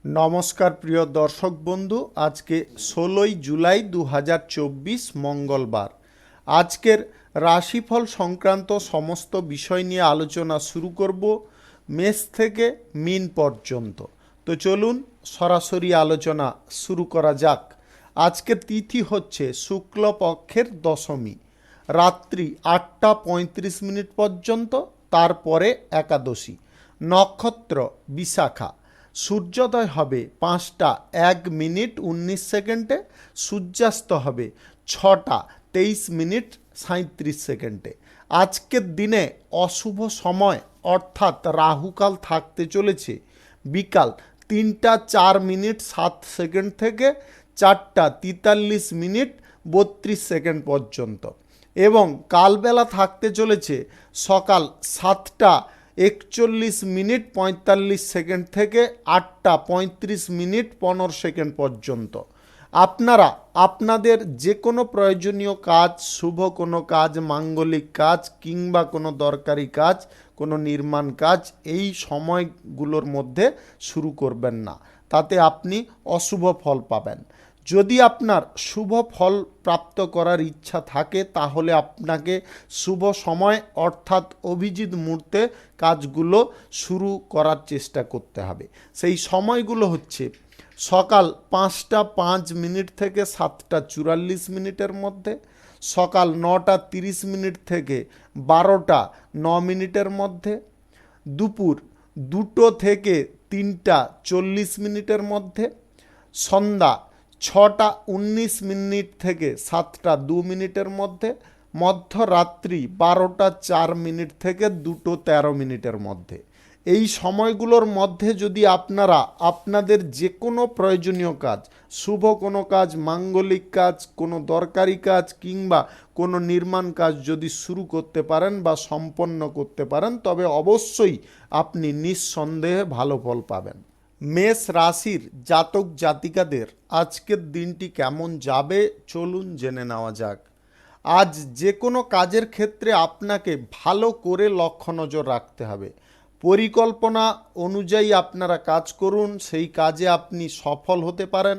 নমস্কার প্রিয় দর্শক বন্ধু, আজকে ১৬ই জুলাই ২০২৪ মঙ্গলবার। আজকের রাশিফল সংক্রান্ত সমস্ত বিষয় নিয়ে আলোচনা শুরু করব মেষ থেকে মীন পর্যন্ত। তো চলুন সরাসরি আলোচনা শুরু করা যাক। আজকের তিথি হচ্ছে শুক্লপক্ষের দশমী, রাত্রি ৮টা ৩৫ মিনিট পর্যন্ত, তারপরে একাদশী। নক্ষত্র বিশাখা। সূর্যোদয় হবে ৫টা ১ মিনিট ১৯ সেকেন্ডে, সূর্যাস্ত হবে ৬টা ২৩ মিনিট ৩৭ সেকেন্ডে। আজকের দিনে অশুভ সময় অর্থাৎ রাহুকাল থাকতে চলেছে বিকাল ৩টা ৪ মিনিট ৭ সেকেন্ড থেকে ৪টা ৪৩ মিনিট ৩২ সেকেন্ড পর্যন্ত, এবং কালবেলা থাকতে চলেছে সকাল ৭টা ৪১ মিনিট ৪৫ সেকেন্ড থেকে ৮টা ৩৫ মিনিট ১৫ সেকেন্ড পর্যন্ত। আপনারা আপনাদের যে কোনো প্রয়োজনীয় কাজ, শুভ কোনো কাজ, মাঙ্গলিক কাজ কিংবা কোনো দরকারি কাজ, কোনো নির্মাণ কাজ এই সময়গুলোর মধ্যে শুরু করবেন না, তাতে আপনি অশুভ ফল পাবেন। যদি আপনার শুভ ফল প্রাপ্ত করার ইচ্ছা থাকে তাহলে আপনাকে শুভ সময় অর্থাৎ অভিজিৎ মুহূর্তে কাজগুলো শুরু করার চেষ্টা করতে হবে। সেই সময়গুলো হচ্ছে সকাল ৫টা ৫ মিনিট থেকে ৭টা ৪৪ মিনিটের মধ্যে, সকাল ৯টা ৩০ মিনিট থেকে ১২টা ৯ মিনিটের মধ্যে, দুপুর ২টো থেকে ৩টা ৪০ মিনিটের মধ্যে, সন্ধ্যা ৬টা ১৯ মিনিট থেকে ৭টা ২ মিনিটের মধ্যে, মধ্যরাত্রি ১২টা ৪ মিনিট থেকে ২টো ১৩ মিনিটের মধ্যে। এই সময়গুলোর মধ্যে যদি আপনারা আপনাদের যে কোনো প্রয়োজনীয় কাজ, শুভ কোনো কাজ, মাঙ্গলিক কাজ, কোনো দরকারি কাজ কিংবা কোনো নির্মাণ কাজ যদি শুরু করতে পারেন বা সম্পন্ন করতে পারেন, তবে অবশ্যই আপনি নিঃসন্দেহে ভালো ফল পাবেন। মেষ রাশির জাতক জাতিকাদের আজকের দিনটি কেমন যাবে চলুন জেনে নেওয়া যাক। আজ যে কোনো কাজের ক্ষেত্রে আপনাকে ভালো করে লক্ষ্য নজর রাখতে হবে। পরিকল্পনা অনুযায়ী আপনারা কাজ করুন, সেই কাজে আপনি সফল হতে পারেন।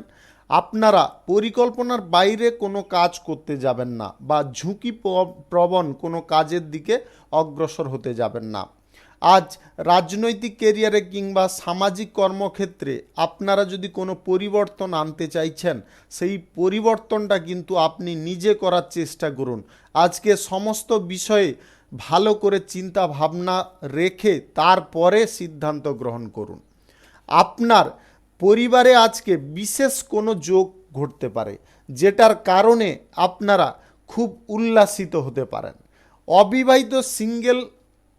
আপনারা পরিকল্পনার বাইরে কোনো কাজ করতে যাবেন না বা ঝুঁকি প্রবণ কোনো কাজের দিকে অগ্রসর হতে যাবেন না। আজ রাজনৈতিক কেরিয়ারে কিংবা সামাজিক কর্মক্ষেত্রে আপনারা যদি কোনো পরিবর্তন আনতে চাইছেন, সেই পরিবর্তনটা কিন্তু আপনি নিজে করার চেষ্টা করুন। আজকে সমস্ত বিষয়ে ভালো করে চিন্তা ভাবনা রেখে তারপরে সিদ্ধান্ত গ্রহণ করুন। আপনার পরিবারে আজকে বিশেষ কোনো যোগ ঘটতে পারে, যেটার কারণে আপনারা খুব উল্লাসিত হতে পারেন। অবিবাহিত সিঙ্গেল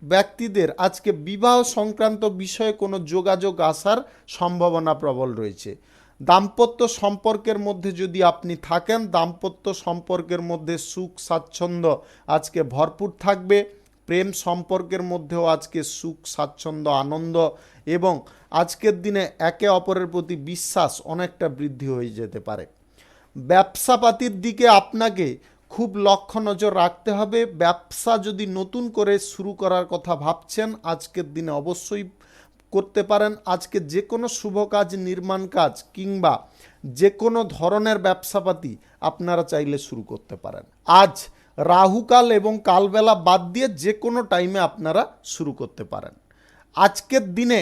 ব্যক্তিদের আজকে বিবাহ সংক্রান্ত বিষয়ে কোনো যোগাযোগ আসার সম্ভাবনা প্রবল রয়েছে। দাম্পত্য সম্পর্কের মধ্যে যদি আপনি থাকেন, দাম্পত্য সম্পর্কের মধ্যে সুখ স্বাচ্ছন্দ্য আজকে ভরপুর থাকবে। প্রেম সম্পর্কের মধ্যেও আজকে সুখ স্বাচ্ছন্দ্য আনন্দ এবং আজকের দিনে একে অপরের প্রতি বিশ্বাস অনেকটা বৃদ্ধি হয়ে যেতে পারে। ব্যবসাপাতির দিকে আপনাকে খুব লক্ষ্য নজর রাখতে হবে। ব্যবসা যদি নতুন করে শুরু করার কথা ভাবছেন, আজকের দিনে অবশ্যই করতে পারেন। আজকে যে কোনো শুভ কাজ, নির্মাণ কাজ কিংবা যে কোনো ধরনের ব্যবসাপাতি আপনারা চাইলে শুরু করতে পারেন। আজ রাহুকাল এবং কালবেলা বাদ দিয়ে যে কোনো টাইমে আপনারা শুরু করতে পারেন। আজকের দিনে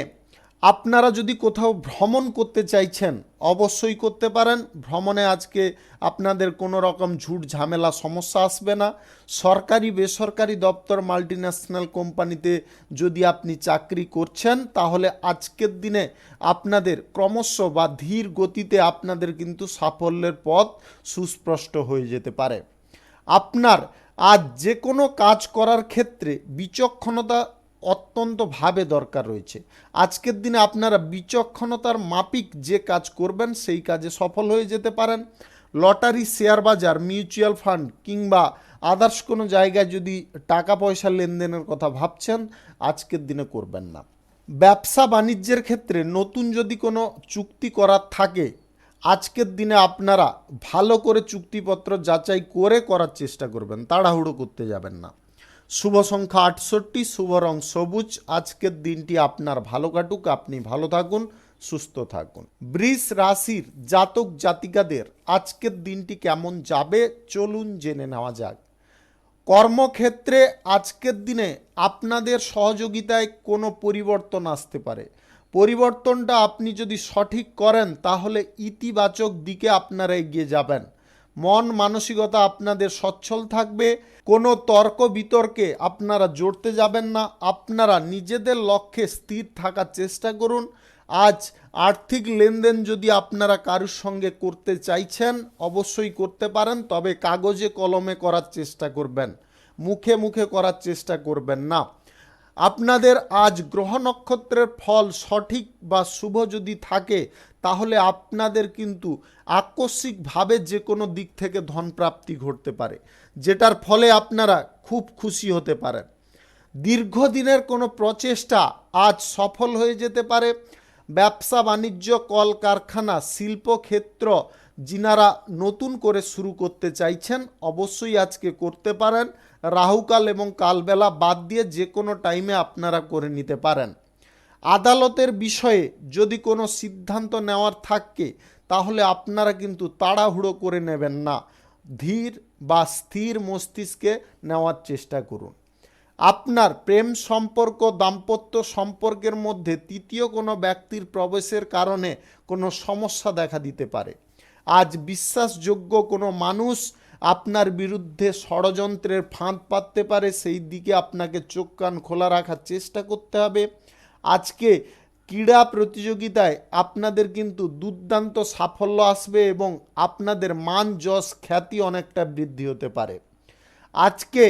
আপনারা যদি কোথাও ভ্রমণ করতে চাইছেন অবশ্যই করতে পারেন। ভ্রমণে আজকে আপনাদের কোনো রকম ঝুট ঝামেলা সমস্যা আসবে না। সরকারি বেসরকারি দপ্তর, মাল্টিন্যাশনাল কোম্পানিতে যদি আপনি চাকরি করছেন তাহলে আজকের দিনে আপনাদের ক্রমশ বা ধীর গতিতে আপনাদের কিন্তু সাফল্যের পথ সুস্পষ্ট হয়ে যেতে পারে। আপনার আজ যে কোনো কাজ করার ক্ষেত্রে বিচক্ষণতা অত্যন্তভাবে দরকার রয়েছে। আজকের দিনে আপনারা বিচক্ষণতার মাফিক যে কাজ করবেন সেই কাজে সফল হয়ে যেতে পারেন। লটারি, শেয়ার বাজার, মিউচুয়াল ফান্ড কিংবা আদার্স কোনো জায়গায় যদি টাকা পয়সা লেনদেনের কথা ভাবছেন, আজকের দিনে করবেন না। ব্যবসা বাণিজ্যের ক্ষেত্রে নতুন যদি কোনো চুক্তি করার থাকে, আজকের দিনে আপনারা ভালো করে চুক্তিপত্র যাচাই করে করার চেষ্টা করবেন, তাড়াহুড়ো করতে যাবেন না। শুভ সংখ্যা ৬৮, শুভ রং সবুজ। আজকের দিনটি আপনার ভালো কাটুক, আপনি ভালো থাকুন, সুস্থ থাকুন। বৃষ রাশির জাতক জাতিকাদের আজকের দিনটি কেমন যাবে চলুন জেনে নেওয়া যাক। কর্মক্ষেত্রে আজকের দিনে আপনাদের সহযোগিতায় কোনো পরিবর্তন আসতে পারে। পরিবর্তনটা আপনি যদি সঠিক করেন তাহলে ইতিবাচক দিকে আপনারা এগিয়ে যাবেন। মন মানসিকতা আপনাদের সচ্ছল থাকবে। কোনো তর্ক বিতর্কে আপনারা জড়তে যাবেন না। আপনারা নিজেদের লক্ষ্যে স্থির থাকার চেষ্টা করুন। আজ আর্থিক লেনদেন যদি আপনারা কারোর সঙ্গে করতে চাইছেন অবশ্যই করতে পারেন, তবে কাগজে কলমে করার চেষ্টা করবেন, মুখে মুখে করার চেষ্টা করবেন না। আপনাদের আজ গ্রহ নক্ষত্রের ফল সঠিক বা শুভ যদি থাকে তাহলে আপনাদের কিন্তু আকস্মিকভাবে যে কোনো দিক থেকে ধনপ্রাপ্তি ঘটতে পারে, যেটার ফলে আপনারা খুব খুশি হতে পারেন। দীর্ঘদিনের কোনো প্রচেষ্টা আজ সফল হয়ে যেতে পারে। ব্যবসা বাণিজ্য, কলকারখানা, শিল্পক্ষেত্র যিনারা নতুন করে শুরু করতে চাইছেন অবশ্যই আজকে করতে পারেন। রাহুকাল এবং কালবেলা বাদ দিয়ে যে কোনো টাইমে আপনারা করে নিতে পারেন। আদালতের বিষয়ে যদি কোনো সিদ্ধান্ত নেওয়ার থাকে তাহলে আপনারা কিন্তু তাড়াহুড়ো করে নেবেন না, ধীর বা স্থির মস্তিষ্কে নেওয়ার চেষ্টা করুন। আপনার প্রেম সম্পর্ক, দাম্পত্য সম্পর্কের মধ্যে তৃতীয় কোনো ব্যক্তির প্রবেশের কারণে কোনো সমস্যা দেখা দিতে পারে। আজ বিশ্বাসযোগ্য কোনো মানুষ আপনার বিরুদ্ধে ষড়যন্ত্রের ফাঁদ পাততে পারে, সেই দিকে আপনাকে চোখ কান খোলা রাখার চেষ্টা করতে হবে। আজকে ক্রীড়া প্রতিযোগিতায় আপনাদের কিন্তু দুর্দান্ত সাফল্য আসবে এবং আপনাদের মান যশ খ্যাতি অনেকটা বৃদ্ধি হতে পারে। আজকে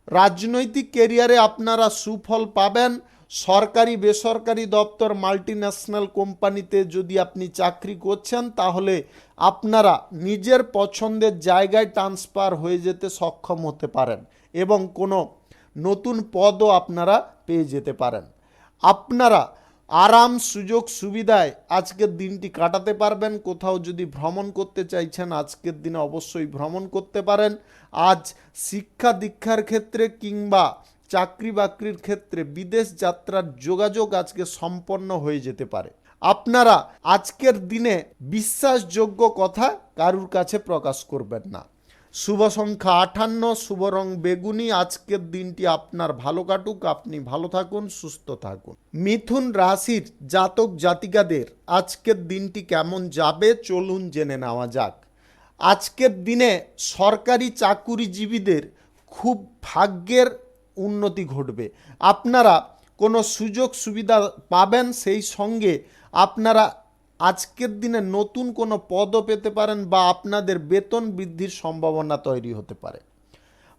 রাজনৈতিক ক্যারিয়ারে আপনারা সুফল পাবেন। সরকারি বেসরকারি দপ্তর, মাল্টিন্যাশনাল কোম্পানিতে যদি আপনি চাকরি করছেন তাহলে আপনারা নিজের পছন্দের জায়গায় ট্রান্সফার হয়ে যেতে সক্ষম হতে পারেন এবং কোনো নতুন পদও আপনারা পেয়ে যেতে পারেন। আপনারা আরাম সুযোগ সুবিধায় আজকের দিনটি কাটাতে পারবেন। কোথাও যদি ভ্রমণ করতে চাইছেন আজকের দিনে অবশ্যই ভ্রমণ করতে পারেন। আজ শিক্ষা দীক্ষার ক্ষেত্রে কিংবা চাকরি বাকরির ক্ষেত্রে বিদেশ যাত্রার যোগাযোগ আজকে সম্পন্ন হয়ে যেতে পারে। আপনারা আজকের দিনে বিশ্বাসযোগ্য কথা কারুর কাছে প্রকাশ করবেন না। শুভ সংখ্যা 58, শুভ রং বেগুনি। আজকের দিনটি আপনার ভালো কাটুক, আপনি ভালো থাকুন, সুস্থ থাকুন। মিথুন রাশির জাতক জাতিকাদের আজকের দিনটি কেমন যাবে চলুন জেনে নেওয়া যাক। আজকের দিনে সরকারি চাকুরিজীবীদের খুব ভাগ্যের উন্নতি ঘটবে। আপনারা কোনো সুযোগ সুবিধা পাবেন, সেই সঙ্গে আপনারা আজকের দিনে নতুন কোনো পদও পেতে পারেন বা আপনাদের বেতন বৃদ্ধির সম্ভাবনা তৈরি হতে পারে।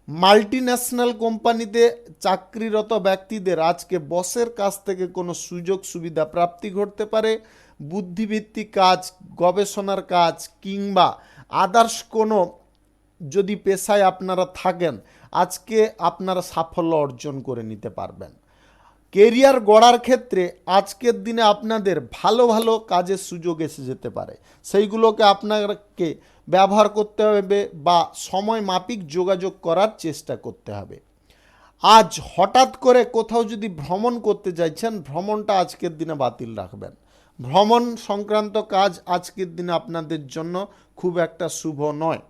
মাল্টিন্যাশনাল কোম্পানিতে চাকরিরত ব্যক্তিদের আজকে বসের কাছ থেকে কোনো সুযোগ সুবিধা প্রাপ্তি ঘটতে পারে। বুদ্ধিভিত্তিক কাজ, গবেষণার কাজ কিংবা আদার্স কোনো যদি পেশায় আপনারা থাকেন আজকে আপনারা সাফল্য অর্জন করে নিতে পারবেন। কেরিয়ার গড়ার ক্ষেত্রে আজকের দিনে আপনাদের ভালো ভালো কাজের সুযোগ এসে যেতে পারে, সেইগুলোকে আপনাকে ব্যবহার করতে হবে বা সময় মাফিক যোগাযোগ করার চেষ্টা করতে হবে। আজ হঠাৎ করে কোথাও যদি ভ্রমণ করতে চাইছেন ভ্রমণটা আজকের দিনে বাতিল রাখবেন। ভ্রমণ সংক্রান্ত কাজ আজকের দিনে আপনাদের জন্য খুব একটা শুভ নয়,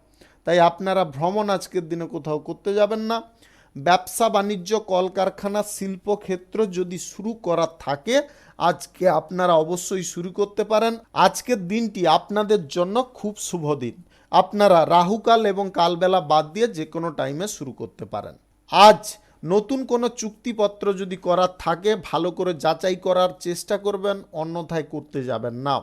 তাই আপনারা ভ্রমণ আজকের দিনে কোথাও করতে যাবেন না। ব্যবসা বাণিজ্য, কলকারখানা, শিল্পক্ষেত্র যদি শুরু করার থাকে আজকে আপনারা অবশ্যই শুরু করতে পারেন। আজকের দিনটি আপনাদের জন্য খুব শুভ দিন। আপনারা রাহুকাল এবং কালবেলা বাদ দিয়ে যে কোনো টাইমে শুরু করতে পারেন। আজ নতুন কোনো চুক্তিপত্র যদি করার থাকে ভালো করে যাচাই করার চেষ্টা করবেন, অন্যথায় করতে যাবেন না।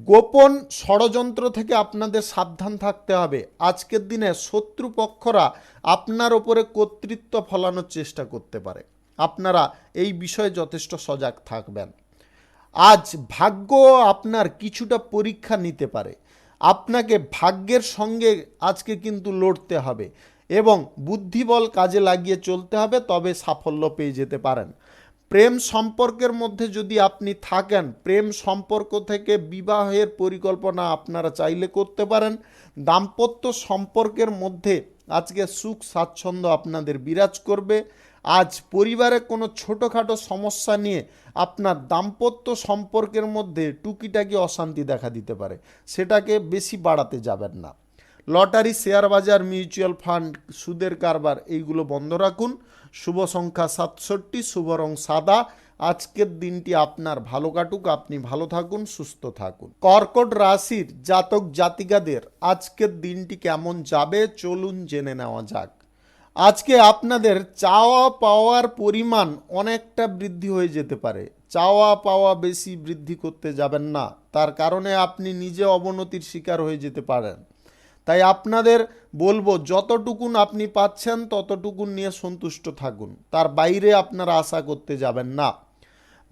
গোপন ষড়যন্ত্র থেকে আপনাদের সাবধান থাকতে হবে। আজকের দিনে শত্রুপক্ষরা আপনার ওপরে কর্তৃত্ব ফলানোর চেষ্টা করতে পারে, আপনারা এই বিষয়ে যথেষ্ট সজাগ থাকবেন। আজ ভাগ্য আপনার কিছুটা পরীক্ষা নিতে পারে, আপনাকে ভাগ্যের সঙ্গে আজকে কিন্তু লড়তে হবে এবং বুদ্ধিবল কাজে লাগিয়ে চলতে হবে, তবে সাফল্য পেয়ে যেতে পারেন। প্রেম সম্পর্কের মধ্যে যদি আপনি থাকেন, প্রেম সম্পর্ক থেকে বিবাহের পরিকল্পনা আপনারা চাইলে করতে পারেন। দাম্পত্য সম্পর্কের মধ্যে আজকে সুখ স্বাচ্ছন্দ্য আপনাদের বিরাজ করবে। আজ পরিবারে কোনো ছোটোখাটো সমস্যা নিয়ে আপনার দাম্পত্য সম্পর্কের মধ্যে টুকিটাকি অশান্তি দেখা দিতে পারে, সেটাকে বেশি বাড়াতে যাবেন না। লটারি, শেয়ার বাজার, মিউচুয়াল ফান্ড, সুদের কারবার এইগুলো বন্ধ রাখুন। শুভ সংখ্যা 67, শুভ রং সাদা। আজকের দিনটি আপনার ভালো কাটুক, আপনি ভালো থাকুন, সুস্থ থাকুন। কর্কট রাশির জাতক জাতিকাদের আজকের দিনটি কেমন যাবে চলুন জেনে নেওয়া যাক। আজকে আপনাদের চাওয়া পাওয়ার পরিমাণ অনেকটা বৃদ্ধি হয়ে যেতে পারে। চাওয়া পাওয়া বেশি বৃদ্ধি করতে যাবেন না, তার কারণে আপনি নিজে অবনতির শিকার হয়ে যেতে পারেন। তাই আপনাদের বলবো, যতটুকুন আপনি পাচ্ছেন ততটুকুন নিয়ে সন্তুষ্ট থাকুন, তার বাইরে আপনারা আশা করতে যাবেন না।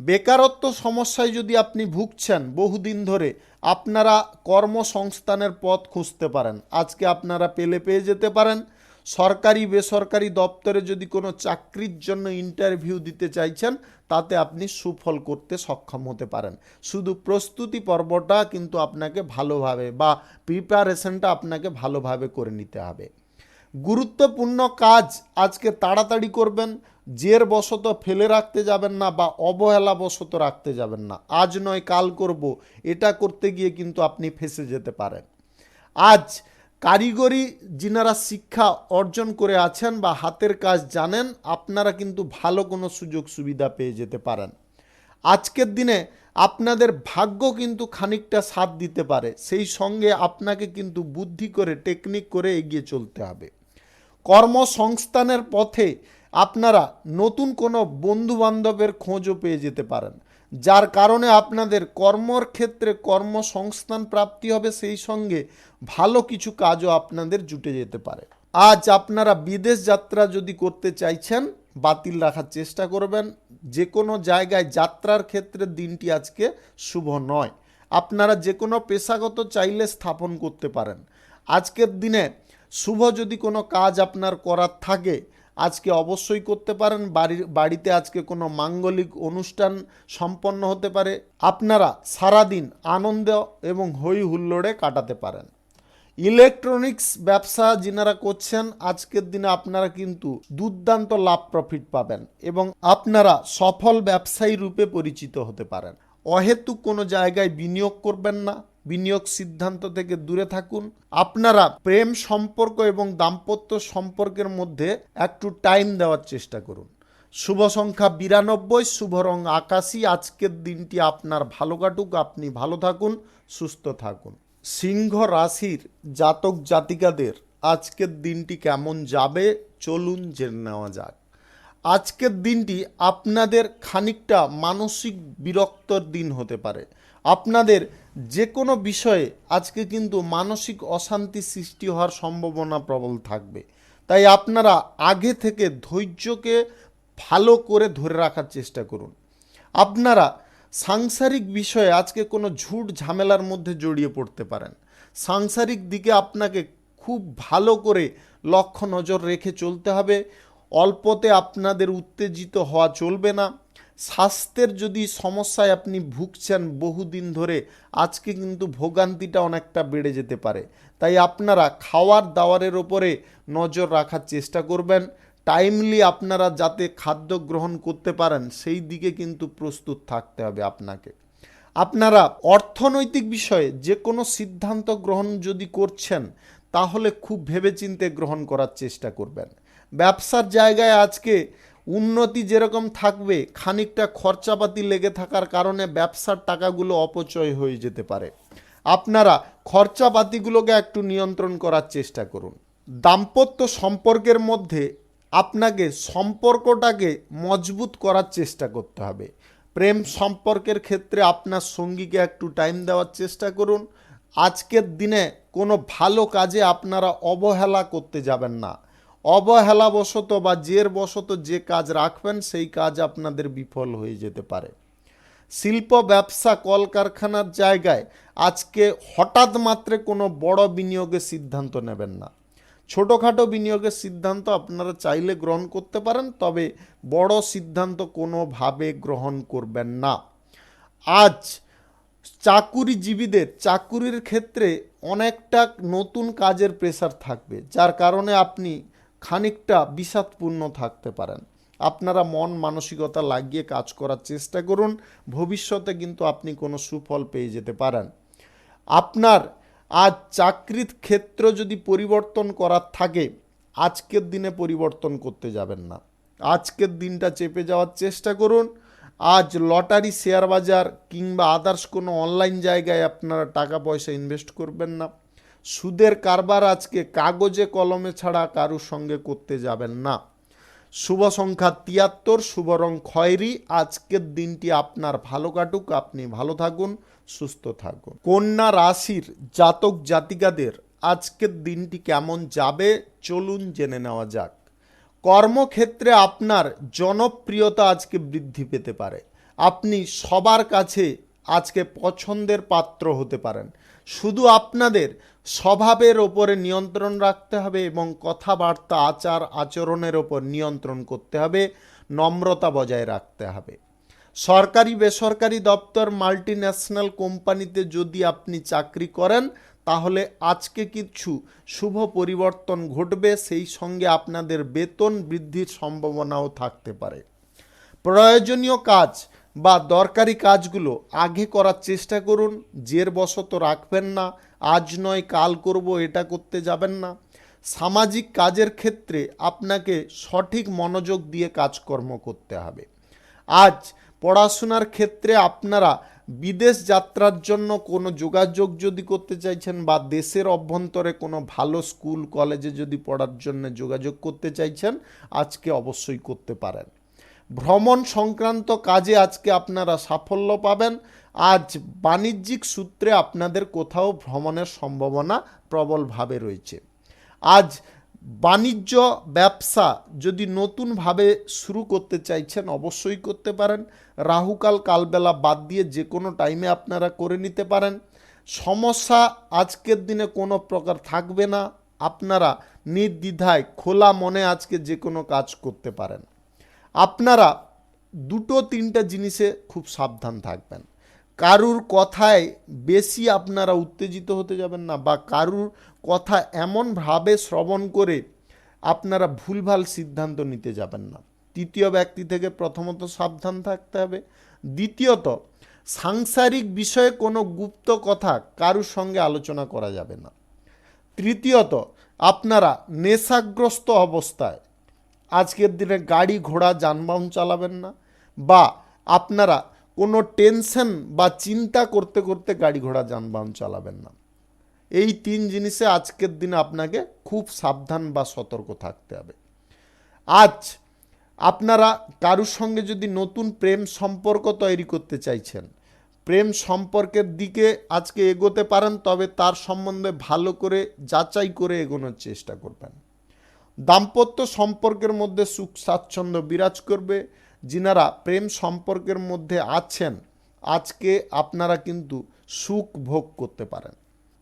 বেকারত্ব সমস্যায় যদি আপনি ভুগছেন বহুদিন ধরে, আপনারা কর্মসংস্থানের পথ খুঁজতে পারেন। আজকে আপনারা পেয়ে যেতে পারেন। সরকারি বেসরকারি দপ্তরে যদি কোনো চাকরির জন্য ইন্টারভিউ দিতে চাইছেন, তাতে আপনি সুফল করতে সক্ষম হতে পারেন। শুধু প্রস্তুতি পর্বটা কিন্তু আপনাকে ভালোভাবে বা প্রিপারেশনটা আপনাকে ভালোভাবে করে নিতে হবে। গুরুত্বপূর্ণ কাজ আজকে তাড়াতাড়ি করবেন, জের বশত ফেলে রাখতে যাবেন না বা অবহেলা বশত রাখতে যাবেন না। আজ নয় কাল করব, এটা করতে গিয়ে কিন্তু আপনি ফেঁসে যেতে পারেন। আজ কারিগরি যিনারা শিক্ষা অর্জন করে আছেন বা হাতের কাজ জানেন, আপনারা কিন্তু ভালো কোনো সুযোগ সুবিধা পেয়ে যেতে পারেন। আজকের দিনে আপনাদের ভাগ্য কিন্তু খানিকটা সাথ দিতে পারে, সেই সঙ্গে আপনাকে কিন্তু বুদ্ধি করে টেকনিক করে এগিয়ে চলতে হবে। কর্মসংস্থানের পথে আপনারা নতুন কোনো বন্ধুবান্ধবের খোঁজও পেয়ে যেতে পারেন, যার কারণে আপনাদের কর্মর ক্ষেত্রে কর্মসংস্থান প্রাপ্তি হবে, সেই সঙ্গে ভালো কিছু কাজও আপনাদের জুটে যেতে পারে। আজ আপনারা বিদেশ যাত্রা যদি করতে চাইছেন, বাতিল রাখার চেষ্টা করবেন। যে কোনো জায়গায় যাত্রার ক্ষেত্রে দিনটি আজকে শুভ নয়। আপনারা যে কোনো পেশাগত চাইলে স্থাপন করতে পারেন। আজকের দিনে শুভ যদি কোনো কাজ আপনার করার থাকে, আজকে অবশ্যই করতে পারেন। বাড়িতে আজকে কোনো মাঙ্গলিক অনুষ্ঠান সম্পন্ন হতে পারে। আপনারা সারাদিন আনন্দ এবং হই হুল্লোড়ে কাটাতে পারেন। ইলেকট্রনিক্স ব্যবসা যিনারা করছেন, আজকের দিনে আপনারা কিন্তু দুর্দান্ত লাভ প্রফিট পাবেন এবং আপনারা সফল ব্যবসায়ী রূপে পরিচিত হতে পারেন। অহেতুক কোনো জায়গায় বিনিয়োগ করবেন না, বিনিয়োগ সিদ্ধান্ত থেকে দূরে থাকুন। আপনারা প্রেম সম্পর্ক এবং দাম্পত্য সম্পর্কের মধ্যে একটু টাইম দেওয়ার চেষ্টা করুন। শুভ সংখ্যা 92, শুভ রং আকাশী। আজকের দিনটি আপনার ভালো কাটুক, আপনি ভালো থাকুন, সুস্থ থাকুন। সিংহ রাশির জাতক জাতিকাদের আজকের দিনটি কেমন যাবে চলুন জেনে নেওয়া যাক। আজকের দিনটি আপনাদের খানিকটা মানসিক বিরক্তর দিন হতে পারে। আপনাদের যে কোনো বিষয়ে আজকে কিন্তু মানসিক অশান্তি সৃষ্টি হওয়ার সম্ভাবনা প্রবল থাকবে। তাই আপনারা আগে থেকে ধৈর্যকে ভালো করে ধরে রাখার চেষ্টা করুন। আপনারা সাংসারিক বিষয়ে আজকে কোনো ঝুট ঝামেলার মধ্যে জড়িয়ে পড়তে পারেন। সাংসারিক দিকে আপনাকে খুব ভালো করে লক্ষ্য নজর রেখে চলতে হবে। অল্পতে আপনাদের উত্তেজিত হওয়া চলবে না। স্বাস্থ্যের যদি সমস্যায় আপনি ভুগছেন বহুদিন ধরে, আজকে কিন্তু ভোগান্তিটা অনেকটা বেড়ে যেতে পারে। তাই আপনারা খাওয়ার দাওয়ারের ওপরে নজর রাখার চেষ্টা করবেন। টাইমলি আপনারা যাতে খাদ্য গ্রহণ করতে পারেন, সেই দিকে কিন্তু প্রস্তুত থাকতে হবে আপনাকে। আপনারা অর্থনৈতিক বিষয়ে যে কোনো সিদ্ধান্ত গ্রহণ যদি করছেন, তাহলে খুব ভেবেচিন্তে গ্রহণ করার চেষ্টা করবেন। ব্যবসার জায়গায় আজকে উন্নতি যেরকম থাকবে, খানিকটা খরচাপাতি লেগে থাকার কারণে ব্যবসার টাকাগুলো অপচয় হয়ে যেতে পারে। আপনারা খরচাপাতিগুলোকে একটু নিয়ন্ত্রণ করার চেষ্টা করুন। দাম্পত্য সম্পর্কের মধ্যে আপনাকে সম্পর্কটাকে মজবুত করার চেষ্টা করতে হবে। প্রেম সম্পর্কের ক্ষেত্রে আপনার সঙ্গীকে একটু টাইম দেওয়ার চেষ্টা করুন। আজকের দিনে কোনো ভালো কাজে আপনারা অবহেলা করতে যাবেন না। অবহেলাবশত বা জের বশত যে কাজ রাখবেন, সেই কাজ আপনাদের বিফল হয়ে যেতে পারে। শিল্প ব্যবসা কলকারখানার জায়গায় আজকে হঠাৎ মাত্রে কোনো বড় বিনিয়োগের সিদ্ধান্ত নেবেন না। ছোটোখাটো বিনিয়োগের সিদ্ধান্ত আপনারা চাইলে গ্রহণ করতে পারেন, তবে বড় সিদ্ধান্ত কোনোভাবে গ্রহণ করবেন না। আজ চাকুরিজীবীদের চাকুরির ক্ষেত্রে অনেকটা নতুন কাজের প্রেসার থাকবে, যার কারণে আপনি খানিকটা বিষাদপূর্ণ থাকতে পারেন। আপনারা মন মানসিকতা লাগিয়ে কাজ করার চেষ্টা করুন, ভবিষ্যতে কিন্তু আপনি কোনো সুফল পেয়ে যেতে পারেন। আপনার আজ চাকরির ক্ষেত্র যদি পরিবর্তন করার থাকে, আজকের দিনে পরিবর্তন করতে যাবেন না, আজকের দিনটা চেপে যাওয়ার চেষ্টা করুন। আজ লটারি, শেয়ার বাজার কিংবা আদার্স কোনো অনলাইন জায়গায় আপনারা টাকা পয়সা ইনভেস্ট করবেন না। সুদের কারবার আজকে কাগজে কলমে ছাড়া কারুর সঙ্গে করতে যাবেন না। শুভ সংখ্যা 73, শুভ রং খয়েরি। আজকের দিনটি আপনার ভালো কাটুক, আপনি ভালো থাকুন, সুস্থ থাকুন। কন্যা রাশির জাতক জাতিকাদের আজকের দিনটি কেমন যাবে চলুন জেনে নেওয়া যাক। কর্মক্ষেত্রে আপনার জনপ্রিয়তা আজকে বৃদ্ধি পেতে পারে। আপনি সবার কাছে আজকে পছন্দের পাত্র হতে পারেন। শুধু আপনাদের স্বভাবের ওপরে নিয়ন্ত্রণ রাখতে হবে এবং কথাবার্তা আচার আচরণের ওপর নিয়ন্ত্রণ করতে হবে, নম্রতা বজায় রাখতে হবে। সরকারি বেসরকারি দপ্তর, মাল্টিন্যাশনাল কোম্পানিতে যদি আপনি চাকরি করেন তাহলে আজকে কিছু শুভ পরিবর্তন ঘটবে, সেই সঙ্গে আপনাদের বেতন বৃদ্ধির সম্ভাবনাও থাকতে পারে। প্রয়োজনীয় কাজ বা দরকারি কাজগুলো আগে করার চেষ্টা করুন, জের বশত রাখবেন না, আজ নয় কাল করব এটা করতে যাবেন না। সামাজিক কাজের ক্ষেত্রে আপনাকে সঠিক মনোযোগ দিয়ে কাজকর্ম করতে হবে। আজ পড়াশোনার ক্ষেত্রে আপনারা বিদেশ যাত্রার জন্য কোনো যোগাযোগ যদি করতে চাইছেন বা দেশের অভ্যন্তরে কোনো ভালো স্কুল কলেজে যদি পড়ার জন্য যোগাযোগ করতে চাইছেন, আজকে অবশ্যই করতে পারেন। ভ্রমণ সংক্রান্ত কাজে আজকে আপনারা সাফল্য পাবেন। আজ বাণিজ্যিক সূত্রে আপনাদের কোথাও ভ্রমণের সম্ভাবনা প্রবলভাবে রয়েছে। আজ বাণিজ্য ব্যবসা যদি নতুনভাবে শুরু করতে চাইছেন অবশ্যই করতে পারেন। রাহুকাল কালবেলা বাদ দিয়ে যে কোনো টাইমে আপনারা করে নিতে পারেন। সমস্যা আজকের দিনে কোনো প্রকার থাকবে না, আপনারা নির্দ্বিধায় খোলা মনে আজকে যে কোনো কাজ করতে পারেন। আপনারা দুটো তিনটা জিনিসে খুব সাবধান থাকবেন। কারুর কথায় বেশি আপনারা উত্তেজিত হতে যাবেন না, বা কারুর কথা এমনভাবে শ্রবণ করে আপনারা ভুলভাল সিদ্ধান্ত নিতে যাবেন না। তৃতীয় ব্যক্তি থেকে প্রথমত সাবধান থাকতে হবে। দ্বিতীয়ত, সাংসারিক বিষয়ে কোনো গুপ্ত কথা কারুর সঙ্গে আলোচনা করা যাবে না। তৃতীয়ত, আপনারা নেশাগ্রস্ত অবস্থায় আজকের দিনে গাড়ি ঘোড়া যানবাহন চালাবেন না, বা আপনারা কোনো টেনশন বা চিন্তা করতে করতে গাড়ি ঘোড়া যানবাহন চালাবেন না। এই তিন জিনিসে আজকের দিনে আপনাকে খুব সাবধান বা সতর্ক থাকতে হবে। আজ আপনারা কারুর সঙ্গে যদি নতুন প্রেম সম্পর্ক তৈরি করতে চাইছেন, প্রেম সম্পর্কের দিকে আজকে এগোতে পারেন, তবে তার সম্বন্ধে ভালো করে যাচাই করে এগোনোর চেষ্টা করবেন। দাম্পত্য সম্পর্কের মধ্যে সুখ স্বাচ্ছন্দ্য বিরাজ করবে। যিনারা প্রেম সম্পর্কের মধ্যে আছেন আজকে আপনারা কিন্তু সুখ ভোগ করতে পারেন।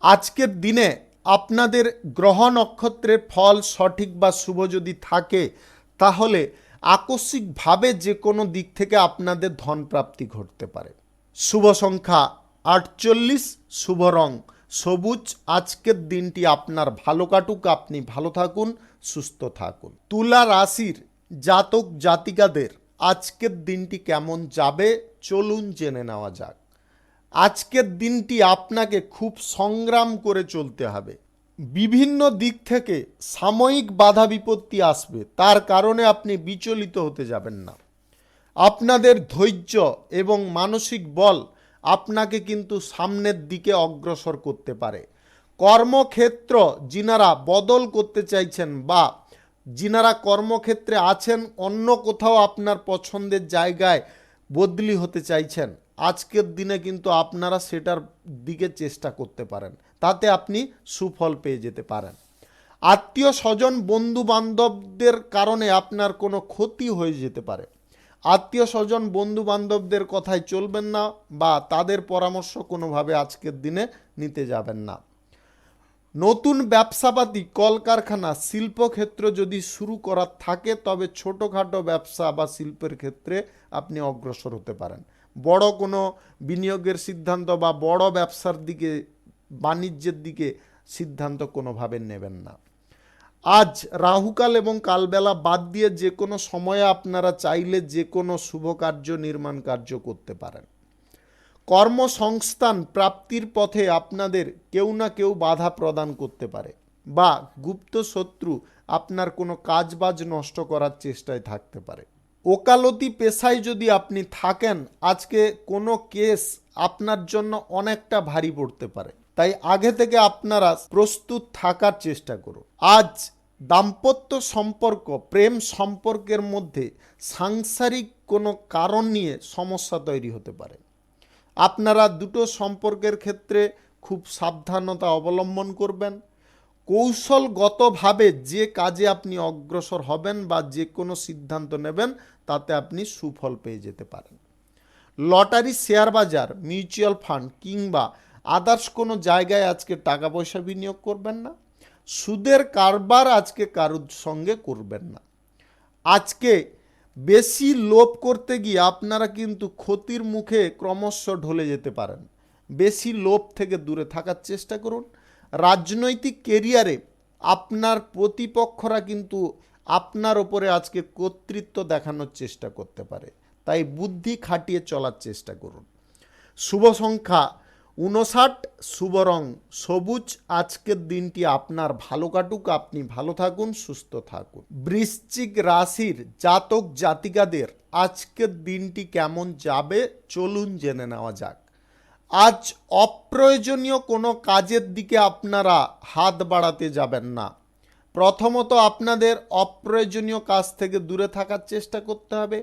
আজকের দিনে আপনাদের গ্রহ নক্ষত্রের ফল সঠিক বা শুভ যদি থাকে তাহলে আকস্মিকভাবে যে কোনো দিক থেকে আপনাদের ধন প্রাপ্তি ঘটতে পারে। শুভ সংখ্যা 48, শুভ রং সবুজ। আজকের দিনটি আপনার ভালো কাটুক, আপনি ভালো থাকুন, সুস্থ থাকুন। তুলা রাশির জাতক জাতিকাদের আজকের দিনটি কেমন যাবে চলুন জেনে নেওয়া যাক। আজকের দিনটি আপনাকে খুব সংগ্রাম করে চলতে হবে। বিভিন্ন দিক থেকে সাময়িক বাধা বিপত্তি আসবে, তার কারণে আপনি বিচলিত হতে যাবেন না। আপনাদের ধৈর্য এবং মানসিক বল আপনাকে কিন্তু সামনের দিকে অগ্রসর করতে পারে। কর্মক্ষেত্র যিনারা বদল করতে চাইছেন বা যিনারা কর্মক্ষেত্রে আছেন অন্য কোথাও আপনার পছন্দের জায়গায় বদলি হতে চাইছেন, আজকের দিনে কিন্তু আপনারা সেটার দিকে চেষ্টা করতে পারেন, তাতে আপনি সুফল পেয়ে যেতে পারেন। আত্মীয় স্বজন বন্ধু বান্ধবদের কারণে আপনার কোনো ক্ষতি হয়ে যেতে পারে। আত্মীয় স্বজন বন্ধু বান্ধবদের কথায় চলবেন না বা তাদের পরামর্শ কোনোভাবে আজকের দিনে নিতে যাবেন না। নতুন ব্যবসাপাতি, কলকারখানা, শিল্পক্ষেত্র যদি শুরু করার থাকে তবে ছোটোখাটো ব্যবসা বা শিল্পের ক্ষেত্রে আপনি অগ্রসর হতে পারেন। বড় কোনো বিনিয়োগের সিদ্ধান্ত বা বড় ব্যবসার দিকে বাণিজ্যের দিকে সিদ্ধান্ত কোনোভাবে নেবেন না। আজ রাহুকাল এবং কালবেলা বাদ দিয়ে যে কোনো সময়ে আপনারা চাইলে যে কোনো শুভ কার্য, নির্মাণ কার্য করতে পারেন। কর্মসংস্থান প্রাপ্তির পথে আপনাদের কেউ না কেউ বাধা প্রদান করতে পারে, বা গুপ্ত শত্রু আপনার কোনো কাজবাজ নষ্ট করার চেষ্টায় থাকতে পারে। ওকালতি পেশায় যদি আপনি থাকেন, আজকে কোনো কেস আপনার জন্য অনেকটা ভারী পড়তে পারে, তাই আগে থেকে আপনারা প্রস্তুত থাকার চেষ্টা করুন। আজ দাম্পত্য সম্পর্ক, প্রেম সম্পর্কের মধ্যে সাংসারিক কোনো কারণ নিয়ে সমস্যা তৈরি হতে পারে। আপনারা দুটো সম্পর্কের ক্ষেত্রে খুব সাবধানতা অবলম্বন করবেন। কৌশলগতভাবে যে কাজে আপনি অগ্রসর হবেন বা যে কোনো সিদ্ধান্ত নেবেন, তাতে আপনি সুফল পেয়ে যেতে পারেন। লটারি, শেয়ার বাজার, মিউচুয়াল ফান্ড কিংবা আদার্স কোনো জায়গায় আজকে টাকা পয়সা বিনিয়োগ করবেন না। সুদের কারবার আজকে কারোর সঙ্গে করবেন না। আজকে বেশি লোভ করতে গিয়ে আপনারা কিন্তু ক্ষতির মুখে ক্রমশ ঢলে যেতে পারেন। বেশি লোভ থেকে দূরে থাকার চেষ্টা করুন। রাজনৈতিক কেরিয়ারে আপনার প্রতিপক্ষরা কিন্তু আপনার ওপরে আজকে কর্তৃত্ব দেখানোর চেষ্টা করতে পারে, তাই বুদ্ধি খাটিয়ে চলার চেষ্টা করুন। শুভ সংখ্যা 59, শুভ রং সবুজ। আজকের দিনটি আপনার ভালো কাটুক, আপনি ভালো থাকুন, সুস্থ থাকুন। বৃশ্চিক রাশির জাতক জাতিকাদের আজকের দিনটি কেমন যাবে চলুন জেনে নেওয়া যাক। আজ অপ্রয়োজনীয় কোনো কাজের দিকে আপনারা হাত বাড়াতে যাবেন না। প্রথমত আপনাদের অপ্রয়োজনীয় কাজ থেকে দূরে থাকার চেষ্টা করতে হবে।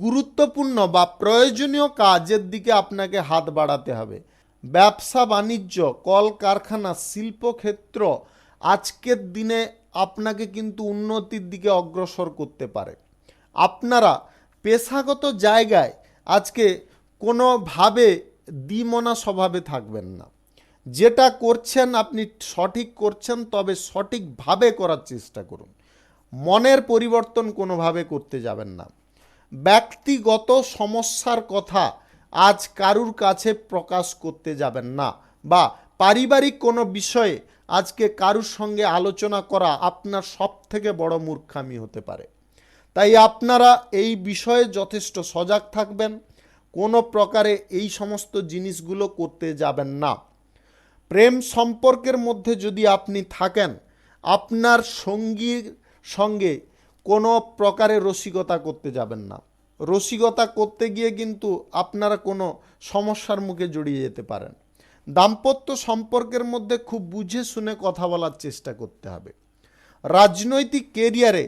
গুরুত্বপূর্ণ বা প্রয়োজনীয় কাজের দিকে আপনাকে হাত বাড়াতে হবে। ব্যবসা বাণিজ্য, কলকারখানা, শিল্পক্ষেত্র আজকের দিনে আপনাকে কিন্তু উন্নতির দিকে অগ্রসর করতে পারে। আপনারা পেশাগত জায়গায় আজকে কোনোভাবে দ্বিমনা স্বভাবে থাকবেন না। যেটা করছেন আপনি সঠিক করছেন, তবে সঠিকভাবে করার চেষ্টা করুন। মনের পরিবর্তন কোনোভাবে করতে যাবেন না। ব্যক্তিগত সমস্যার কথা আজ কারুর কাছে প্রকাশ করতে যাবেন না, বা পারিবারিক কোনো বিষয়ে আজকে কারুর সঙ্গে আলোচনা করা আপনার সবথেকে বড় মূর্খামি হতে পারে। তাই আপনারা এই বিষয়ে যথেষ্ট সজাগ থাকবেন। কোনো প্রকারে এই সমস্ত জিনিসগুলো করতে যাবেন না। প্রেম সম্পর্কের মধ্যে যদি আপনি থাকেন, আপনার সঙ্গীর সঙ্গে কোনো প্রকারে রসিকতা করতে যাবেন না। রসিকতা করতে গিয়ে কিন্তু আপনারা কোনো সমস্যার মুখে জড়িয়ে যেতে পারেন। দাম্পত্য সম্পর্কের মধ্যে খুব বুঝে শুনে কথা বলার চেষ্টা করতে হবে। রাজনৈতিক কেরিয়ারে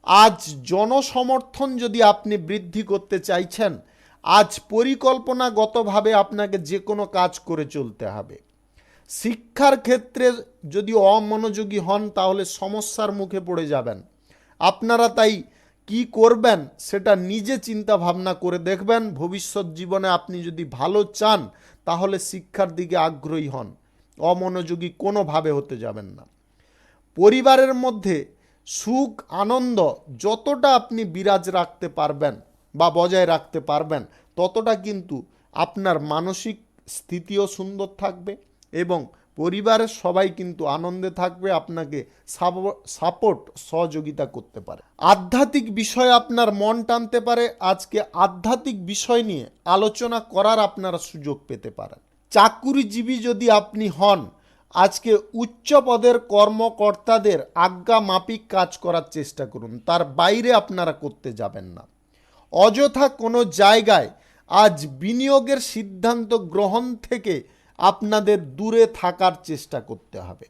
আজ জনসমর্থন যদি আপনি বৃদ্ধি করতে চাইছেন, আজ পরিকল্পনাগতভাবে আপনাকে যে কোনো কাজ করে চলতে হবে। শিক্ষার ক্ষেত্রে যদি অমনোযোগী হন, তাহলে সমস্যার মুখে পড়ে যাবেন। আপনারা তাই কি করবেন সেটা নিজে চিন্তা ভাবনা করে দেখবেন। ভবিষ্যৎ জীবনে আপনি যদি ভালো চান, তাহলে শিক্ষার দিকে আগ্রহী হন, অমনোযোগী কোনোভাবে হতে যাবেন না। পরিবারের মধ্যে সুখ আনন্দ যতটা আপনি বিরাজ রাখতে পারবেন বা বজায় রাখতে পারবেন, ততটা কিন্তু আপনার মানসিক স্থিতিও সুন্দর থাকবে এবং পরিবারের সবাই কিন্তু আনন্দে থাকবে, আপনাকে সাপোর্ট সহযোগিতা করতে পারে। আধ্যাত্মিক বিষয় আপনার মন টানতে পারে। আজকে আধ্যাত্মিক বিষয় নিয়ে আলোচনা করার আপনারা সুযোগ পেতে পারেন। চাকুরিজীবী যদি আপনি হন, আজকে উচ্চ পদের কর্মকর্তাদের আজ্ঞা মাফিক কাজ করার চেষ্টা করুন, তার বাইরে আপনারা করতে যাবেন না। অযথা কোনো জায়গায় আজ বিনিয়োগের সিদ্ধান্ত গ্রহণ থেকে আপনাদের দূরে থাকার চেষ্টা করতে হবে।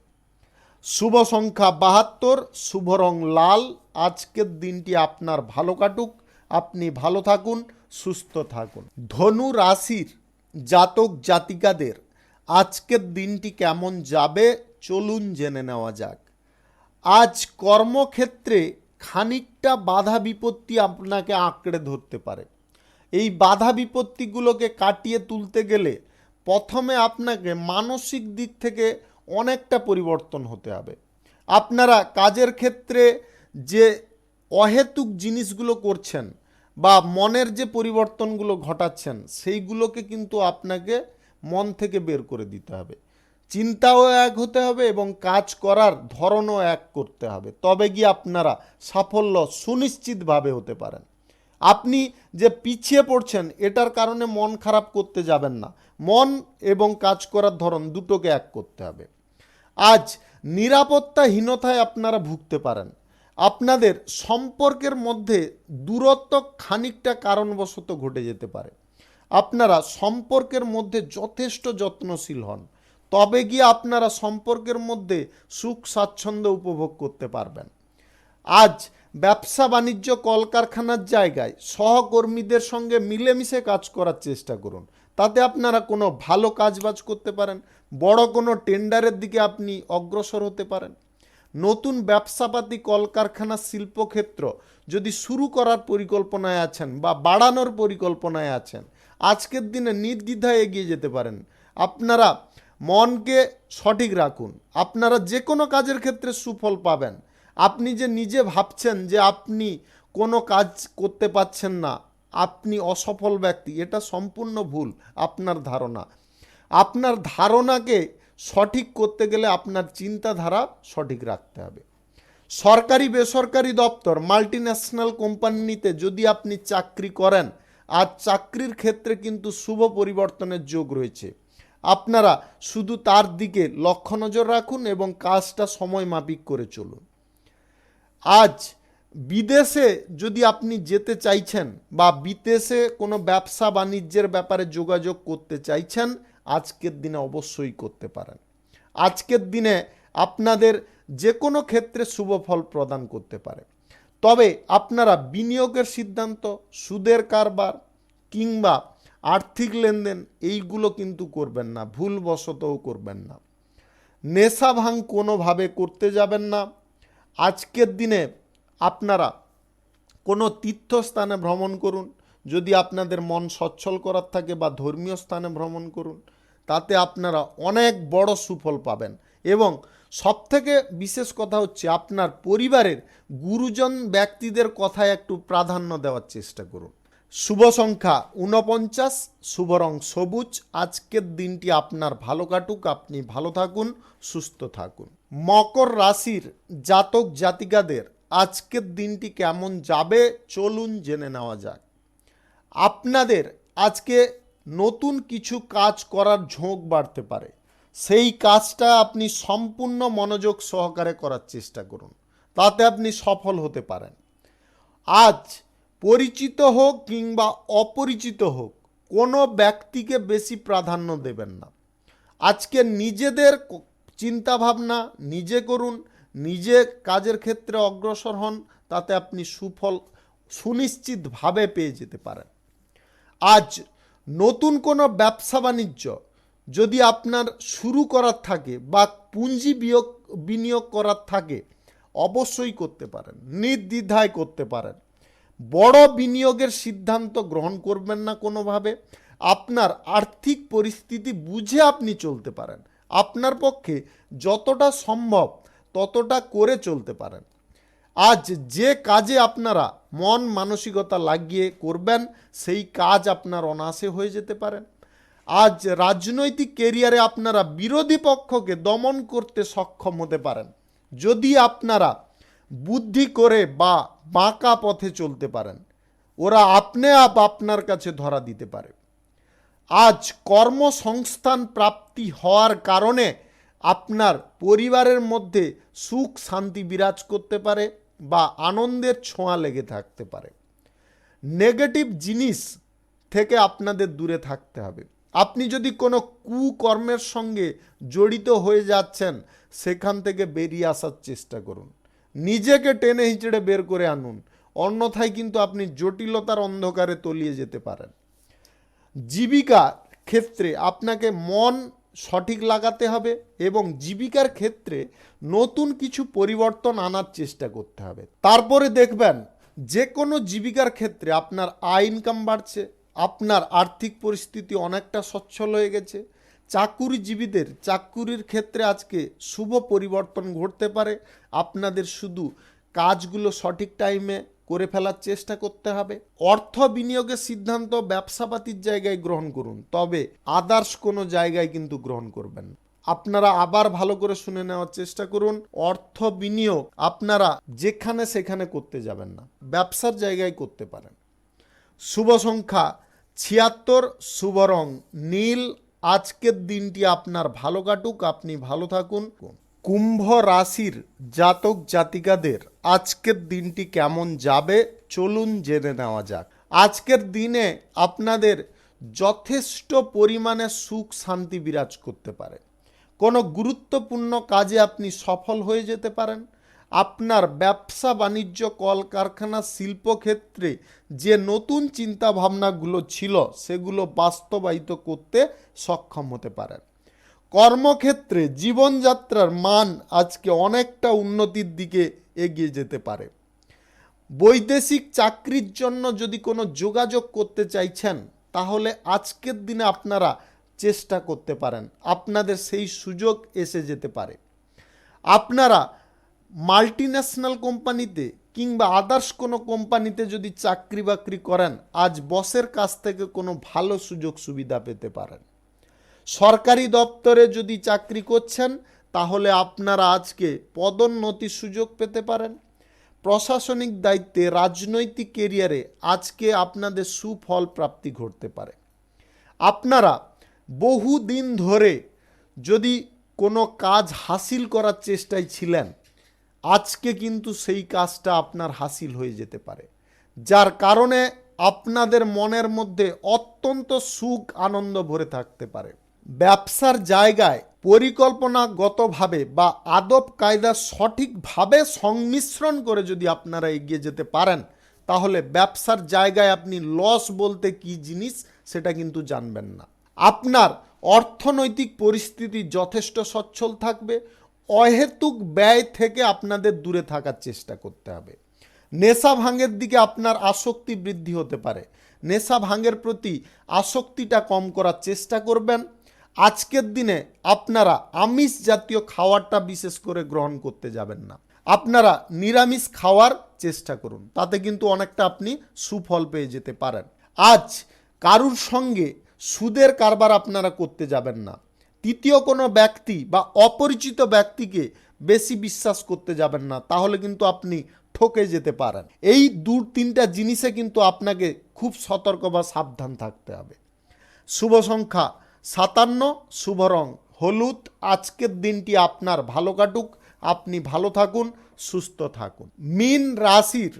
শুভ সংখ্যা 72, শুভ রং লাল। আজকের দিনটি আপনার ভালো কাটুক, আপনি ভালো থাকুন, সুস্থ থাকুন। ধনু রাশির জাতক জাতিকাদের আজকের দিনটি কেমন যাবে চলুন জেনে নেওয়া যাক। আজ কর্মক্ষেত্রে খানিকটা বাধা বিপত্তি আপনাকে আঁকড়ে ধরতে পারে। এই বাধা বিপত্তিগুলোকে কাটিয়ে তুলতে গেলে প্রথমে আপনাকে মানসিক দিক থেকে অনেকটা পরিবর্তন হতে হবে। আপনারা কাজের ক্ষেত্রে যে অহেতুক জিনিসগুলো করছেন বা মনের যে পরিবর্তনগুলো ঘটাচ্ছেন, সেইগুলোকে কিন্তু আপনাকে মন থেকে বের করে দিতে হবে। চিন্তাও এক হতে হবে এবং কাজ করার ধরনও এক করতে হবে, তবে গিয়ে আপনারা সাফল্য সুনিশ্চিতভাবে হতে পারেন। আপনি যে পিছিয়ে পড়ছেন এটার কারণে মন খারাপ করতে যাবেন না, মন এবং কাজ করার ধরন দুটোকে এক করতে হবে। আজ নিরাপত্তাহীনতায় আপনারা ভুগতে পারেন। আপনাদের সম্পর্কের মধ্যে দূরত্ব খানিকটা কারণবশত ঘটে যেতে পারে। আপনারা সম্পর্কের মধ্যে যথেষ্ট যত্নশীল হন, তবে গিয়ে আপনারা সম্পর্কের মধ্যে সুখ স্বাচ্ছন্দ্য উপভোগ করতে পারবেন। আজ ব্যবসা বাণিজ্য কলকারখানার জায়গায় সহকর্মীদের সঙ্গে মিলেমিশে কাজ করার চেষ্টা করুন, তাতে আপনারা কোনো ভালো কাজবাজ করতে পারেন, বড় কোনো টেন্ডারের দিকে আপনি অগ্রসর হতে পারেন। নতুন ব্যবসাপাতি কলকারখানা শিল্পক্ষেত্র যদি শুরু করার পরিকল্পনায় আছেন বা বাড়ানোর পরিকল্পনায় আছেন, আজকের দিনে নির্দ্বিধায় এগিয়ে যেতে পারেন। আপনারা মনকে সঠিক রাখুন, আপনারা যে কোনো কাজের ক্ষেত্রে সুফল পাবেন। আপনি যে নিজে ভাবছেন যে আপনি কোনো কাজ করতে পারছেন না, আপনি অসফল ব্যক্তি, এটা সম্পূর্ণ ভুল আপনার ধারণা। আপনার ধারণাকে সঠিক করতে গেলে আপনার চিন্তাধারা সঠিক রাখতে হবে। সরকারি বেসরকারি দপ্তর, মাল্টিন্যাশনাল কোম্পানিতে যদি আপনি চাকরি করেন, আজ চাকরির ক্ষেত্রে কিন্তু শুভ পরিবর্তনের যোগ রয়েছে। আপনারা শুধু তার দিকে লক্ষ্য নজর রাখুন এবং কাজটা সময় মাফিক করে চলুন। আজ বিদেশে যদি আপনি যেতে চাইছেন বা বিদেশে কোনো ব্যবসা বাণিজ্যের ব্যাপারে যোগাযোগ করতে চাইছেন, আজকের দিনে অবশ্যই করতে পারেন। আজকের দিনে আপনাদের যে কোনো ক্ষেত্রে শুভ ফল প্রদান করতে পারে। তবে আপনারা বিনিয়োগের সিদ্ধান্ত, সুদের কারবার কিংবা আর্থিক লেনদেন এইগুলো কিন্তু করবেন না, ভুলবশতও করবেন না। নেশা ভাঙ কোনোভাবে করতে যাবেন না। আজকের দিনে আপনারা কোনো তীর্থস্থানে ভ্রমণ করুন, যদি আপনাদের মন সচ্ছল করার থাকে, বা ধর্মীয় স্থানে ভ্রমণ করুন, তাতে আপনারা অনেক বড় সুফল পাবেন। এবং সবথেকে বিশেষ কথা হচ্ছে আপনার পরিবারের গুরুজন ব্যক্তিদের কথায় একটু প্রাধান্য দেওয়ার চেষ্টা করুন। শুভ সংখ্যা 49, শুভ রং সবুজ। আজকের দিনটি আপনার ভালো কাটুক, আপনি ভালো থাকুন, সুস্থ থাকুন। মকর রাশির জাতক জাতিকাদের আজকের দিনটি কেমন যাবে চলুন জেনে নেওয়া যাক। আপনাদের আজকে নতুন কিছু কাজ করার ঝোঁক বাড়তে পারে, সেই কাজটা আপনি সম্পূর্ণ মনোযোগ সহকারে করার চেষ্টা করুন, তাতে আপনি সফল হতে পারেন। আজ পরিচিত হোক কিংবা অপরিচিত হোক, কোনো ব্যক্তিকে বেশি প্রাধান্য দেবেন না। আজকে নিজেদের চিন্তাভাবনা নিজে করুন, নিজে কাজের ক্ষেত্রে অগ্রসর হন, তাতে আপনি সুফল সুনিশ্চিতভাবে পেয়ে যেতে পারেন। আজ নতুন কোনো ব্যবসা বাণিজ্য যদি আপনার শুরু করার থাকে বা পুঁজি বিনিয়োগ করার থাকে, অবশ্যই করতে পারেন, নির্দ্বিধায় করতে পারেন। বড় বিনিয়োগের সিদ্ধান্ত গ্রহণ করবেন না কোনোভাবে। আপনার আর্থিক পরিস্থিতি বুঝে আপনি চলতে পারেন, আপনার পক্ষে যতটা সম্ভব ততটা করে চলতে পারেন। আজ যে কাজে আপনারা মন মানসিকতা লাগিয়ে করবেন, সেই কাজ আপনার অনায়াসে হয়ে যেতে পারেন। আজ রাজনৈতিক কেরিয়ারে আপনারা বিরোধী পক্ষকে দমন করতে সক্ষম হতে পারেন, যদি আপনারা বুদ্ধি করে বা বাঁকা পথে চলতে পারেন। ওরা আপনি আপনার কাছে ধরা দিতে পারে। আজ কর্মসংস্থান প্রাপ্তি হওয়ার কারণে আপনার পরিবারের মধ্যে সুখ শান্তি বিরাজ করতে পারে বা আনন্দের ছোঁয়া লেগে থাকতে পারে। নেগেটিভ জিনিস থেকে আপনাদের দূরে থাকতে হবে। আপনি যদি কোনো কুকর্মের সঙ্গে জড়িত হয়ে যাচ্ছেন, সেখান থেকে বেরিয়ে আসার চেষ্টা করুন, নিজেকে টেনে হিঁচড়ে বের করে আনুন, অন্যথায় কিন্তু আপনি জটিলতার অন্ধকারে তলিয়ে যেতে পারেন। জীবিকার ক্ষেত্রে আপনাকে মন সঠিক লাগাতে হবে এবং জীবিকার ক্ষেত্রে নতুন কিছু পরিবর্তন আনার চেষ্টা করতে হবে। তারপরে দেখবেন যে কোনো জীবিকার ক্ষেত্রে আপনার আয় ইনকাম বাড়ছে, আপনার আর্থিক পরিস্থিতি অনেকটা সচ্ছল হয়ে গেছে। চাকুরিজীবীদের চাকুরির ক্ষেত্রে আজকে শুভ পরিবর্তন ঘটতে পারে। আপনাদের শুধু কাজগুলো সঠিক টাইমে করে ফেলার চেষ্টা করতে হবে। অর্থ বিনিয়োগের সিদ্ধান্ত ব্যবসাপাতির জায়গায় গ্রহণ করুন, তবে আদার্স কোনো জায়গায় কিন্তু গ্রহণ করবেন না। আপনারা আবার ভালো করে শুনে নেওয়ার চেষ্টা করুন। অর্থ বিনিয়োগ আপনারা যেখানে সেখানে করতে যাবেন না, ব্যবসার জায়গায় করতে পারেন। শুভ সংখ্যা 76, শুভ রং নীল। আজকের দিনটি আপনার ভালো কাটুক, আপনি ভালো থাকুন। কুম্ভ রাশির জাতক জাতিকাদের আজকের দিনটি কেমন যাবে চলুন জেনে নেওয়া যাক। আজকের দিনে আপনাদের যথেষ্ট পরিমাণে সুখ শান্তি বিরাজ করতে পারে। কোনো গুরুত্বপূর্ণ কাজে আপনি সফল হয়ে যেতে পারেন। আপনার ব্যবসা বাণিজ্য কলকারখানা শিল্পক্ষেত্রে যে নতুন চিন্তা ভাবনাগুলো ছিল সেগুলো বাস্তবায়িত করতে সক্ষম হতে পারেন। কর্মক্ষেত্রে জীবনযাত্রার মান আজকে অনেকটা উন্নতির দিকে এগিয়ে যেতে পারে। বৈদেশিক চাকরির জন্য যদি কোনো যোগাযোগ করতে চাইছেন তাহলে আজকের দিনে আপনারা চেষ্টা করতে পারেন, আপনাদের সেই সুযোগ এসে যেতে পারে। আপনারা মাল্টিন্যাশনাল কোম্পানিতে কিংবা আদার্স কোনো কোম্পানিতে যদি চাকরি বাকরি করেন, আজ বসের কাছ থেকে কোনো ভালো সুযোগ সুবিধা পেতে পারেন। সরকারি দপ্তরে যদি চাকরি করছেন তাহলে আপনারা আজকে পদোন্নতির সুযোগ পেতে পারেন। প্রশাসনিক দায়িত্বে রাজনৈতিক কেরিয়ারে আজকে আপনাদের সুফল প্রাপ্তি ঘটতে পারে। আপনারা বহুদিন ধরে যদি কোনো কাজ হাসিল করার চেষ্টায় ছিলেন, আজকে কিন্তু সেই কাজটা আপনার হাসিল হয়ে যেতে পারে, যার কারণে আপনাদের মনের মধ্যে অত্যন্ত সুখ আনন্দ ভরে থাকতে পারে। ব্যবসার জায়গায় পরিকল্পনাগতভাবে বা আদব কায়দা সঠিকভাবে সংমিশ্রণ করে যদি আপনারা এগিয়ে যেতে পারেন তাহলে ব্যবসার জায়গায় আপনি লস বলতে কি জিনিস সেটা কিন্তু জানবেন না। আপনার অর্থনৈতিক পরিস্থিতি যথেষ্ট সচ্ছল থাকবে। অহেতুক ব্যয় থেকে আপনাদের দূরে থাকার চেষ্টা করতে হবে। নেশা ভাঙের দিকে আপনার আসক্তি বৃদ্ধি হতে পারে, নেশা ভাঙের প্রতি আসক্তিটা কম করার চেষ্টা করবেন। আজকের দিনে আপনারা আমিষ জাতীয় খাবারটা বিশেষ করে গ্রহণ করতে যাবেন না, আপনারা নিরামিষ খাওয়ার চেষ্টা করুন, তাতে কিন্তু অনেকটা আপনি সুফল পেয়ে যেতে পারেন। আজ কারুর সঙ্গে সুদের কারবার আপনারা করতে যাবেন না। তৃতীয় কোনো ব্যক্তি বা অপরিচিত ব্যক্তিকে বেশি বিশ্বাস করতে যাবেন না, তাহলে কিন্তু আপনি ঠকে যেতে পারেন। এই 2-3টা জিনিসে কিন্তু আপনাকে খুব সতর্ক বা সাবধান থাকতে হবে। শুভ সংখ্যা 57, শুভ রং হলুদ। আজকের দিনটি আপনার ভালো কাটুক, আপনি ভালো থাকুন, সুস্থ থাকুন। মীন রাশির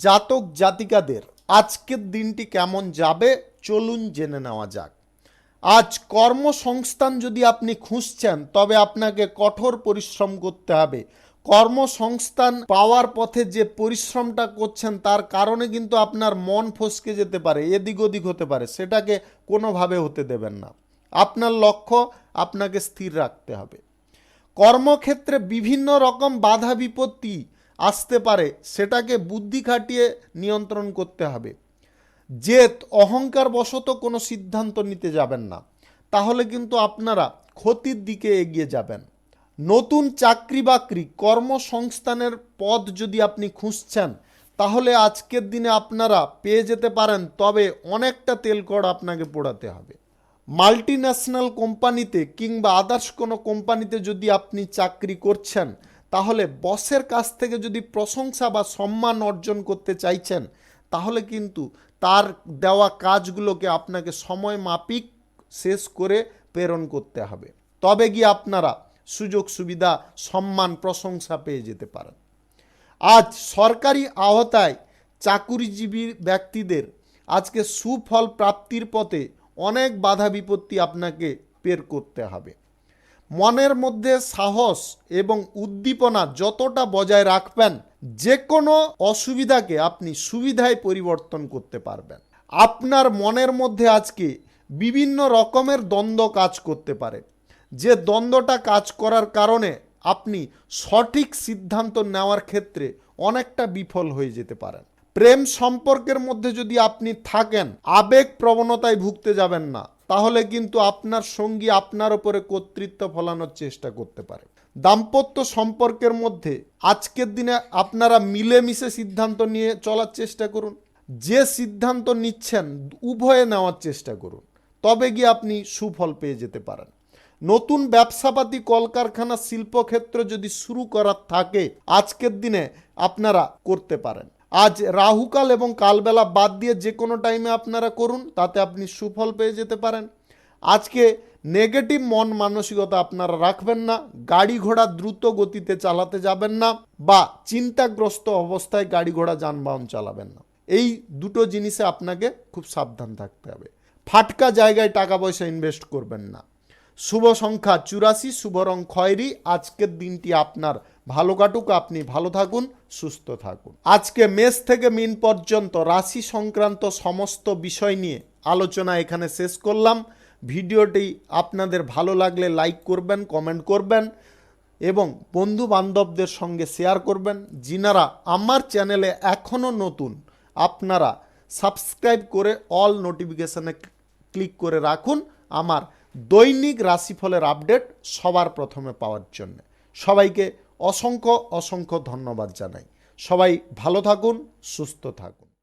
জাতক জাতিকাদের আজকের দিনটি কেমন যাবে চলুন জেনে নেওয়া যাক। আজ কর্মসংস্থান যদি আপনি খুঁজছেন তবে আপনাকে কঠোর পরিশ্রম করতে হবে। কর্মসংস্থান পাওয়ার পথে যে পরিশ্রমটা করছেন তার কারণে কিন্তু আপনার মন ফসকে যেতে পারে, এদিক ওদিক হতে পারে, সেটাকে কোনোভাবে হতে দেবেন না। আপনার লক্ষ্য আপনাকে স্থির রাখতে হবে। কর্মক্ষেত্রে বিভিন্ন রকম বাধা বিপত্তি আসতে পারে, সেটাকে বুদ্ধি খাটিয়ে নিয়ন্ত্রণ করতে হবে। জেদ অহংকার বশত কোনো সিদ্ধান্ত নিতে যাবেন না, তাহলে কিন্তু আপনারা ক্ষতির দিকে এগিয়ে যাবেন। নতুন চাকরি বাকরি কর্মসংস্থানের পদ যদি আপনি খুঁজছেন তাহলে আজকের দিনে আপনারা পেয়ে যেতে পারেন, তবে অনেকটা তেলকড় আপনাকে পোড়াতে হবে। মাল্টিন্যাশনাল কোম্পানিতে কিংবা আদার্স কোনো কোম্পানিতে যদি আপনি চাকরি করছেন তাহলে বসের কাছ থেকে যদি প্রশংসা বা সম্মান অর্জন করতে চাইছেন তাহলে কিন্তু তার দেওয়া কাজগুলোকে আপনাকে সময় মাফিক শেষ করে প্রেরণ করতে হবে, তবে গিয়ে আপনারা সুযোগ সুবিধা সম্মান প্রশংসা পেয়ে যেতে পারেন। আজ সরকারি আওতায় চাকুরিজীবী ব্যক্তিদের আজকে সুফল প্রাপ্তির পথে অনেক বাধা বিপত্তি আপনাকে পের করতে হবে। মনের মধ্যে সাহস এবং উদ্দীপনা যতটা বজায় রাখবেন যে কোনো অসুবিধাকে আপনি সুবিধায় পরিবর্তন করতে পারবেন। আপনার মনের মধ্যে আজকে বিভিন্ন রকমের দ্বন্দ্ব কাজ করতে পারে, যে দ্বন্দ্বটা কাজ করার কারণে আপনি সঠিক সিদ্ধান্ত নেওয়ার ক্ষেত্রে অনেকটা বিফল হয়ে যেতে পারেন। প্রেম সম্পর্কের মধ্যে যদি আপনি থাকেন আবেগ প্রবণতায় ভুগতে যাবেন না, তাহলে কিন্তু আপনার সঙ্গী আপনার উপরে কর্তৃত্ব ফলানোর চেষ্টা করতে পারে। দাম্পত্য সম্পর্কের মধ্যে আজকের দিনে আপনারা মিলেমিশে সিদ্ধান্ত নিয়ে চলার চেষ্টা করুন। যে সিদ্ধান্ত নিচ্ছেন উভয়ে নেওয়ার চেষ্টা করুন, তবে গিয়ে আপনি সুফল পেয়ে যেতে পারেন। নতুন ব্যবসাপাতি, কলকারখানা, শিল্পক্ষেত্র যদি শুরু করার থাকে আজকের দিনে আপনারা করতে পারেন। আজ রাহুকাল এবং কালবেলা বাদ দিয়ে যে কোনো টাইমে আপনারা করুন, তাতে আপনি সুফল পেয়ে যেতে পারেন। আজকে নেগেটিভ মন মানসিকতা আপনারা রাখবেন না, গাড়ি ঘোড়া দ্রুত গতিতে চালাতে যাবেন না, বা চিন্তাগ্রস্ত অবস্থায় গাড়ি ঘোড়া যানবাহন চালাবেন না। এই দুটো জিনিসে আপনাকে খুব সাবধান থাকতে হবে। ফাটকা জায়গায় টাকা পয়সা ইনভেস্ট করবেন না। শুভ সংখ্যা 84, শুভ রং খয়েরি। আজকের দিনটি আপনার ভালো কাটুক, আপনি ভালো থাকুন, সুস্থ থাকুন। আজকে মেষ থেকে মীন পর্যন্ত রাশি সংক্রান্ত সমস্ত বিষয় নিয়ে আলোচনা এখানে শেষ করলাম। ভিডিওটি আপনাদের ভালো লাগলে লাইক করবেন, কমেন্ট করবেন এবং বন্ধু বান্ধবদের সঙ্গে শেয়ার করবেন। যিনারা আমার চ্যানেলে এখনও নতুন, আপনারা সাবস্ক্রাইব করে অল নোটিফিকেশানে ক্লিক করে রাখুন আমার দৈনিক রাশিফলের আপডেট সবার প্রথমে পাওয়ার জন্য। সবাইকে অসংখ্য অসংখ্য ধন্যবাদ জানাই। সবাই ভালো থাকুন, সুস্থ থাকুন।